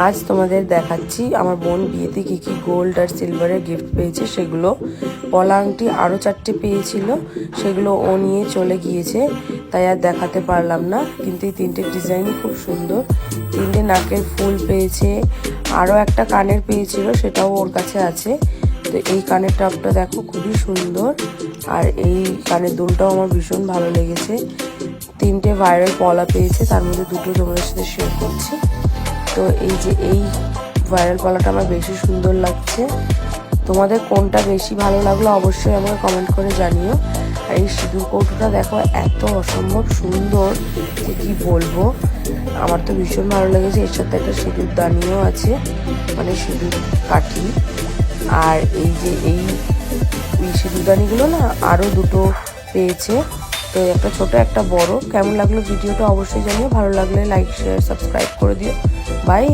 আজ তোমাদের দেখাচ্ছি আমার বোন বিয়েতে কী কী গোল্ড আর সিলভারের গিফট পেয়েছে সেগুলো। পলা আংটি আরও 4টে পেয়েছিল, সেগুলো ও নিয়ে চলে গিয়েছে, তাই আর দেখাতে পারলাম না। কিন্তু এই 3টে ডিজাইনই খুব সুন্দর। 3টে নাকের ফুল পেয়েছে, আরও একটা কানের পেয়েছিল, সেটাও ওর কাছে আছে। তো এই কানের টপটা দেখো খুবই সুন্দর, আর এই কানের দুলটাও আমার ভীষণ ভালো লেগেছে। 3টে ভাইরাল পলা পেয়েছে, তার মধ্যে 2টো তোমাদের সাথে শেয়ার করছি। তো এই যে এই ভাইরাল পলাটা আমার বেশি সুন্দর লাগছে। তোমাদের কোনটা বেশি ভালো লাগলো অবশ্যই আমাকে কমেন্ট করে জানিও। আর এই সিঁদুর কৌটোটা দেখো এত অসম্ভব সুন্দর যে কি বলবো, আমার তো ভীষণ ভালো লেগেছে। এর সাথে একটা সিঁদুর দানিও আছে, মানে সিঁদুর কাঠি। আর এই যে এই সিঁদুরদানিগুলো না আরও 2টো পেয়েছে, তো একটা ছোট একটা বড়। কেমন লাগলো ভিডিওটা অবশ্যই জানিও, ভালো লাগলে লাইক শেয়ার সাবস্ক্রাইব করে দিও। বাই।